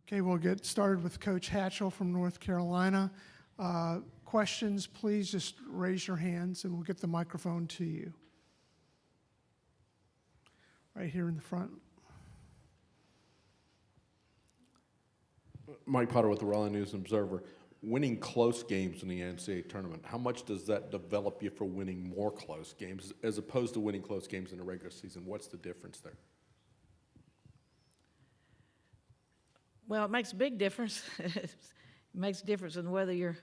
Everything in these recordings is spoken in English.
Okay, we'll get started with Coach Hatchell from North Carolina. Questions, please just raise your hands and we'll get the microphone to you. Right here in the front. Mike Potter with the Raleigh News and Observer. Winning close games in the NCAA tournament, how much does that develop you for winning more close games as opposed to winning close games in the regular season? What's the difference there? Well, it makes a big difference. It makes a difference in whether your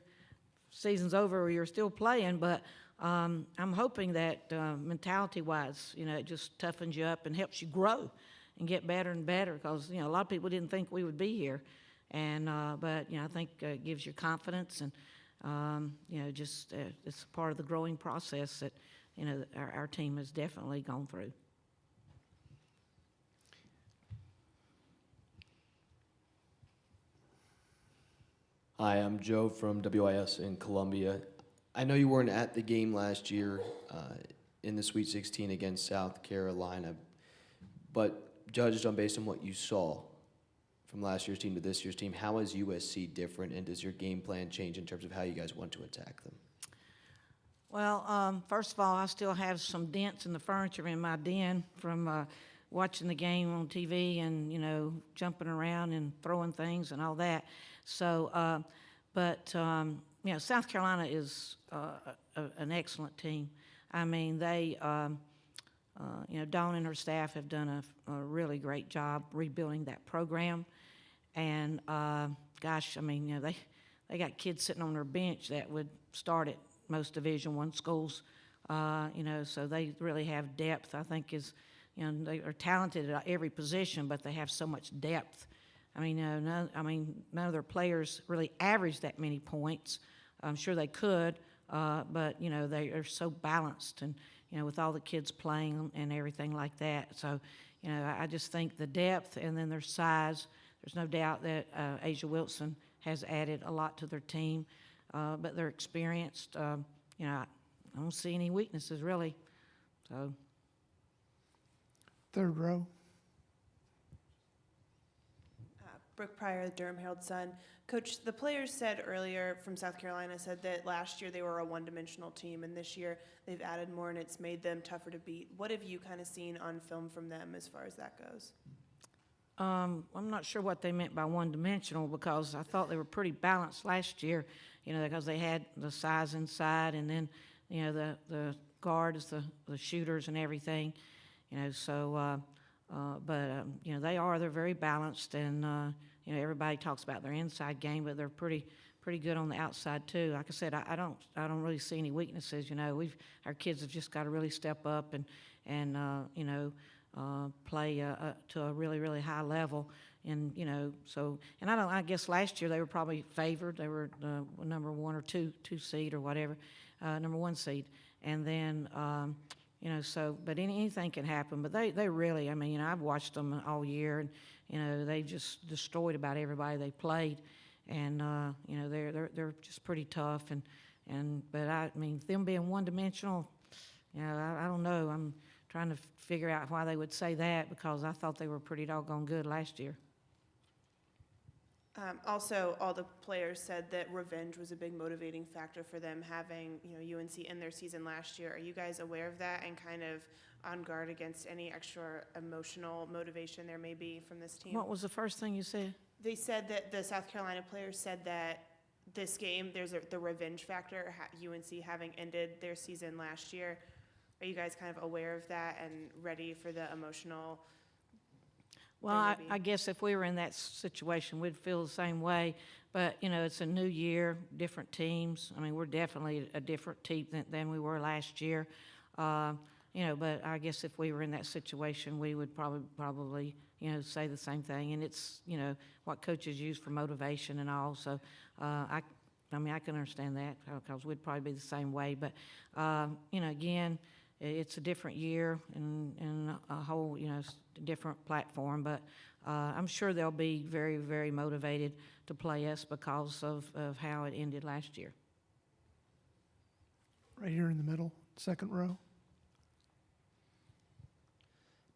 season's over or you're still playing, but I'm hoping that mentality-wise, it just toughens you up and helps you grow and get better and better because, a lot of people didn't think we would be here. And, but, I think it gives you confidence and, just it's part of the growing process that, our team has definitely gone through. Hi, I'm Joe from WIS in Columbia. I know you weren't at the game last year in the Sweet 16 against South Carolina, but judged on based on what you saw from last year's team to this year's team, how is USC different, and does your game plan change in terms of how you guys want to attack them? Well, first of all, I still have some dents in the furniture in my den from watching the game on TV and, jumping around and throwing things and all that. So, South Carolina is an excellent team. I mean, they, Dawn and her staff have done a really great job rebuilding that program. And, gosh, I mean, they got kids sitting on their bench that would start at most Division I schools, so they really have depth. I think they are talented at every position, but they have so much depth. I mean, none of their players really average that many points. I'm sure they could, but, they are so balanced and, with all the kids playing and everything like that. So, I just think the depth and then their size, there's no doubt that Asia Wilson has added a lot to their team, but they're experienced. I don't see any weaknesses, really. So. Third row. Brooke Pryor, the Durham Herald-Sun. Coach, the players said earlier from South Carolina said that last year they were a one-dimensional team, and this year they've added more, and it's made them tougher to beat. What have you kind of seen on film from them as far as that goes? I'm not sure what they meant by one-dimensional because I thought they were pretty balanced last year, because they had the size inside and then, the guards, the shooters and everything, so, they're very balanced and, everybody talks about their inside game, but they're pretty good on the outside too. Like I said, I don't really see any weaknesses. Our kids have just got to really step up and play to a really, really high level. And, I guess last year they were probably favored. They were number one or two seed or whatever, number one seed. And then, but anything can happen. But they really, I've watched them all year and, they just destroyed about everybody they played. And, they're just pretty tough. But them being one-dimensional, I don't know. I'm trying to figure out why they would say that because I thought they were pretty doggone good last year. Also, all the players said that revenge was a big motivating factor for them having, UNC in their season last year. Are you guys aware of that and kind of on guard against any extra emotional motivation there may be from this team? What was the first thing you said? They said that the South Carolina players said that this game, there's the revenge factor, UNC having ended their season last year. Are you guys kind of aware of that and ready for the emotional? Well, I guess if we were in that situation, we'd feel the same way. But, it's a new year, different teams. We're definitely a different team than we were last year. But I guess if we were in that situation, we would probably say the same thing. And it's, what coaches use for motivation and all. So, I can understand that because we'd probably be the same way. But, again, it's a different year and a whole, different platform. But I'm sure they'll be very, very motivated to play us because of how it ended last year. Right here in the middle, second row.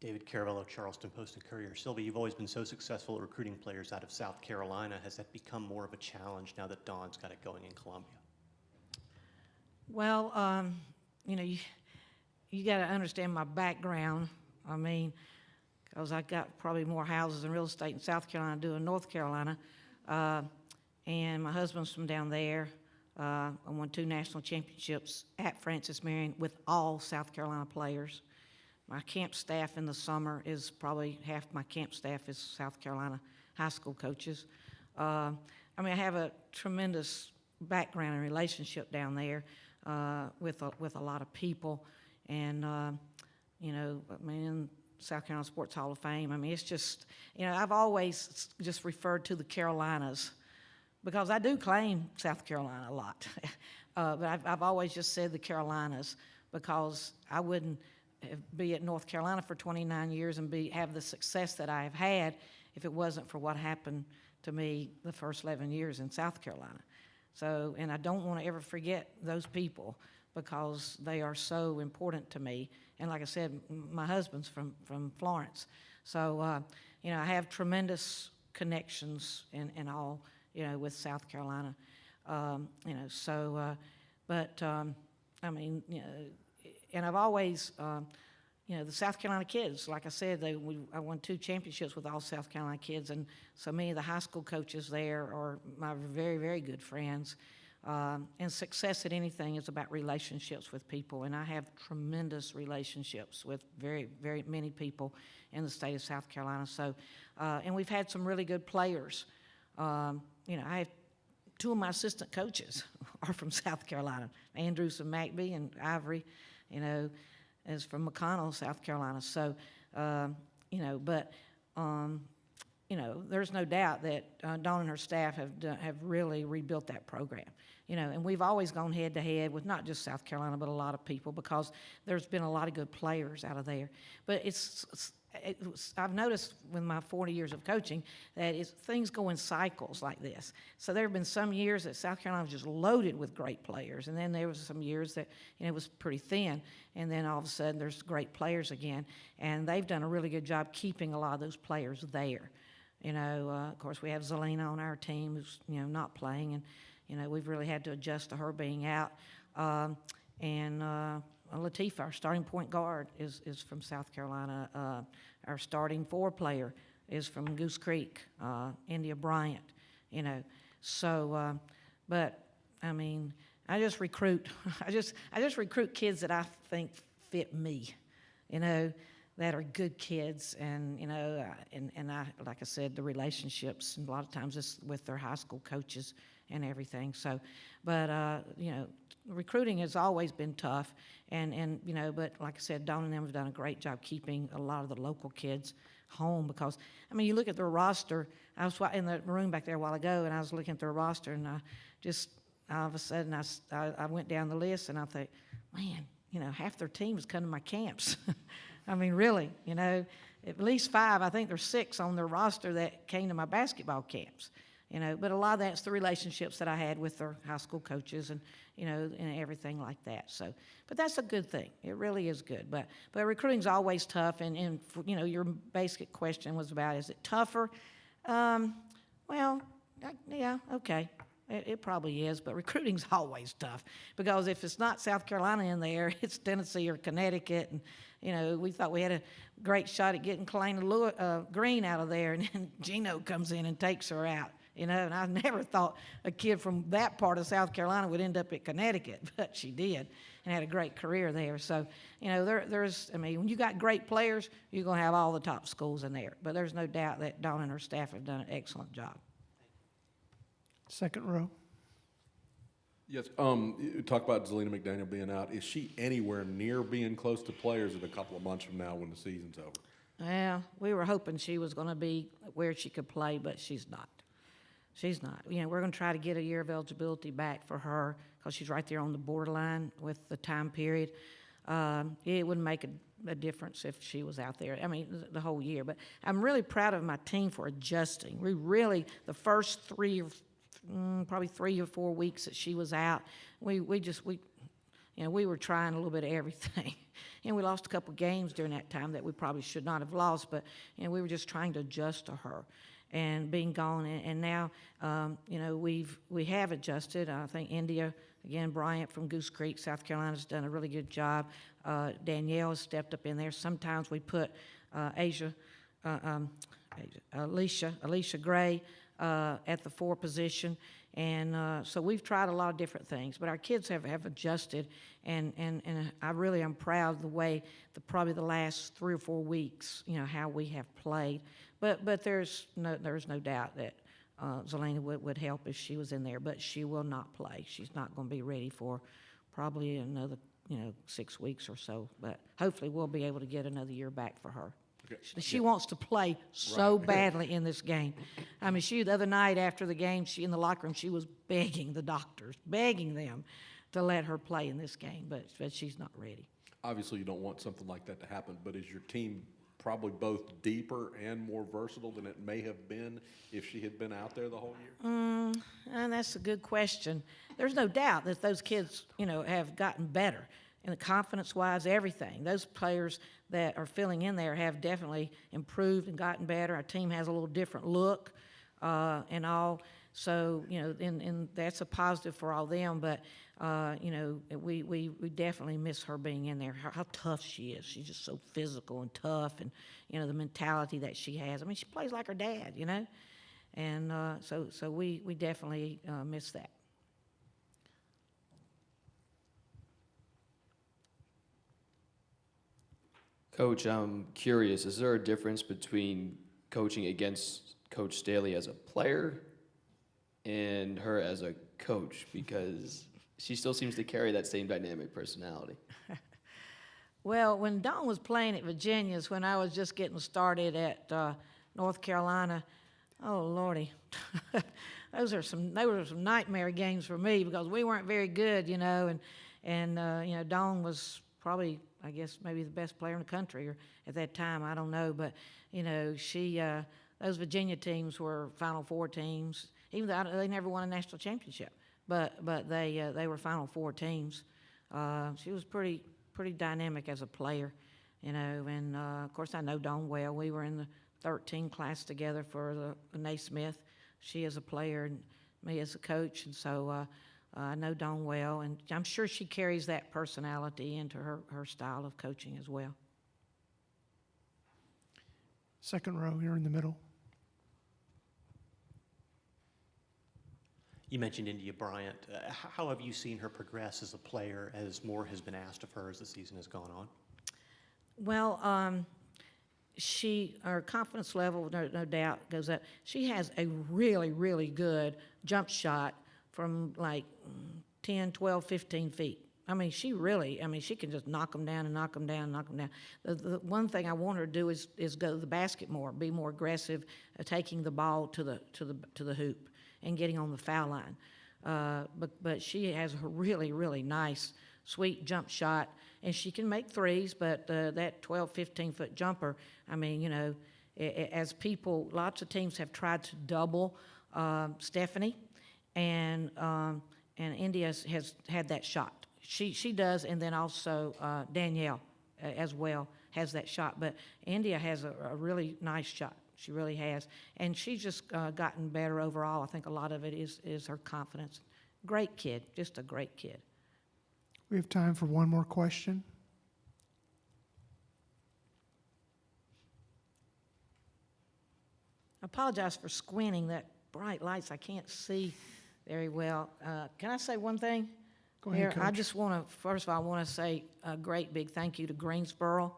David Caravello, Charleston Post and Courier. Sylvia, you've always been so successful at recruiting players out of South Carolina. Has that become more of a challenge now that Dawn's got it going in Columbia? Well, you know, you got to understand my background. I mean, because I got probably more houses and real estate in South Carolina than I do in North Carolina. And my husband's from down there. I won 2 national championships at Francis Marion with all South Carolina players. My camp staff in the summer is probably half my camp staff is South Carolina high school coaches. I mean, I have a tremendous background and relationship down there with a lot of people. And, you know, I mean, South Carolina Sports Hall of Fame. I mean, it's just, you know, I've always just referred to the Carolinas because I do claim South Carolina a lot. But I've always just said the Carolinas because I wouldn't be at North Carolina for 29 years and have the success that I have had if it wasn't for what happened to me the first 11 years in South Carolina. So, and I don't want to ever forget those people because they are so important to me. And like I said, my husband's from Florence. So, you know, I have tremendous connections and all, you know, with South Carolina. You know, so, but, I mean, you know, and I've always, you know, the South Carolina kids, like I said, I won 2 championships with all South Carolina kids, and so many of the high school coaches there are my very, very good friends. And success at anything is about relationships with people, and I have tremendous relationships with very, very many people in the state of South Carolina. So, and we've had some really good players. You know, I have 2 of my assistant coaches are from South Carolina, Andrews and McBee, and Ivory, you know, is from McConnell, South Carolina. So, you know, but, you know, there's no doubt that Dawn and her staff have really rebuilt that program. You know, and we've always gone head to head with not just South Carolina, but a lot of people because there's been a lot of good players out of there. But I've noticed with my 40 years of coaching that things go in cycles like this. So there have been some years that South Carolina was just loaded with great players, and then there was some years that, you know, it was pretty thin, and then all of a sudden there's great players again, and they've done a really good job keeping a lot of those players there. You know, of course we have Zelina on our team who's, you know, not playing, and you know, we've really had to adjust to her being out. And Latifah, our starting point guard, is from South Carolina. Our starting 4 player is from Goose Creek, India Bryant, you know. So, but, I mean, I just recruit. I just recruit kids that I think fit me, you know, that are good kids. And, you know, and I, like I said, the relationships, and a lot of times it's with their high school coaches and everything. So, but, you know, recruiting has always been tough. And you know, but like I said, Dawn and them have done a great job keeping a lot of the local kids home because, I mean, you look at their roster. I was in the room back there a while ago, and I was looking at their roster, and I just, all of a sudden, I went down the list, and I thought, man, you know, half their team is coming to my camps. I mean, really, you know, at least 5, I think there's 6 on their roster that came to my basketball camps. You know, but a lot of that's the relationships that I had with their high school coaches and, you know, and everything like that. So, but that's a good thing. It really is good. But recruiting's always tough. And you know, your basic question was about, is it tougher? Well, yeah, okay. It probably is, but recruiting's always tough because if it's not South Carolina in there, it's Tennessee or Connecticut. And, you know, we thought we had a great shot at getting Kalina Green out of there, and then Gino comes in and takes her out. You know, and I never thought a kid from that part of South Carolina would end up at Connecticut, but she did and had a great career there. So, you know, there's, I mean, when you got great players, you're going to have all the top schools in there. But there's no doubt that Dawn and her staff have done an excellent job. Second row. Yes, you talk about Zelina McDaniel being out. Is she anywhere near being close to players in a couple of months from now when the season's over? Well, we were hoping she was going to be where she could play, but she's not. She's not. You know, we're going to try to get a year of eligibility back for her because she's right there on the borderline with the time period. It wouldn't make a difference if she was out there. I mean, the whole year. But I'm really proud of my team for adjusting. We really, the first probably 3 or 4 weeks that she was out, we You know, we were trying a little bit of everything. And we lost a couple games during that time that we probably should not have lost, but, you know, we were just trying to adjust to her and being gone. And now, you know, we have adjusted. I think India, again, Bryant from Goose Creek, South Carolina, has done a really good job. Danielle has stepped up in there. Sometimes we put Alicia Gray at the 4 position. And so we've tried a lot of different things, but our kids have adjusted, and I really am proud of the way, probably the last 3 or 4 weeks, you know, how we have played. But there's no doubt that Zelina would help if she was in there, but she will not play. She's not going to be ready for probably another, you know, 6 weeks or so, but hopefully we'll be able to get another year back for her. Okay. She wants to play so badly in this game. I mean, the other night after the game, in the locker room, she was begging the doctors, begging them to let her play in this game, but she's not ready. Obviously, you don't want something like that to happen, but is your team probably both deeper and more versatile than it may have been if she had been out there the whole year? And that's a good question. There's no doubt that those kids, you know, have gotten better. And confidence-wise, everything. Those players that are filling in there have definitely improved and gotten better. Our team has a little different look and all. So, you know, and that's a positive for all them. But, you know, we definitely miss her being in there, how tough she is. She's just so physical and tough, and, you know, the mentality that she has. I mean, she plays like her dad, you know. And so we definitely miss that. Coach, I'm curious, is there a difference between coaching against Coach Staley as a player and her as a coach? Because she still seems to carry that same dynamic personality. Well, when Dawn was playing at Virginia's, when I was just getting started at North Carolina, oh, Lordy, they were some nightmare games for me because we weren't very good, you know, and you know, Dawn was probably, I guess, maybe the best player in the country or at that time, I don't know, but, you know, those Virginia teams were Final Four teams, even though they never won a national championship, but they were Final Four teams. She was pretty dynamic as a player, you know, and of course I know Dawn well. We were in the 13 class together for the Naismith. She as a player and me as a coach, and so I know Dawn well, and I'm sure she carries that personality into her style of coaching as well. Second row here in the middle. You mentioned India Bryant. How have you seen her progress as a player as more has been asked of her as the season has gone on? Well, her confidence level, no doubt, goes up. She has a really, really good jump shot from like 10, 12, 15 feet. I mean, she can just knock them down and knock them down and knock them down. The one thing I want her to do is go to the basket more, be more aggressive, taking the ball to the hoop and getting on the foul line. But she has a really, really nice, sweet jump shot, and she can make threes, but that 12, 15-foot jumper, I mean, you know, lots of teams have tried to double Stephanie, and India has had that shot. She does, and then also Danielle as well has that shot. But India has a really nice shot. She really has, and she's just gotten better overall. I think a lot of it is her confidence. Great kid, just a great kid. We have time for one more question. I apologize for squinting. That bright lights, I can't see very well. Can I say one thing? Go ahead, Here, I Coach. just want to, first of all, I want to say a great big thank you to Greensboro,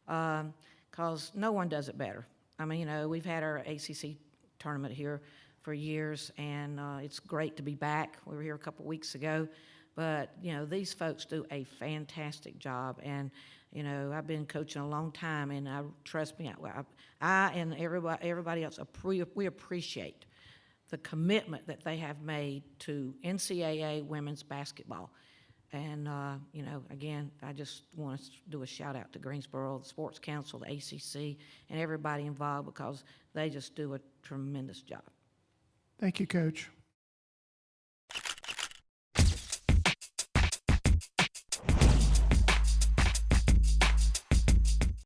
because no one does it better. I mean, you know, we've had our ACC tournament here for years, and it's great to be back. We were here a couple weeks ago, but, you know, these folks do a fantastic job, and, you know, I've been coaching a long time, and trust me, I and everybody else, we appreciate the commitment that they have made to NCAA women's basketball. And, you know, again, I just want to do a shout out to Greensboro, the Sports Council, the ACC, and everybody involved, because they just do a tremendous job. Thank you, Coach.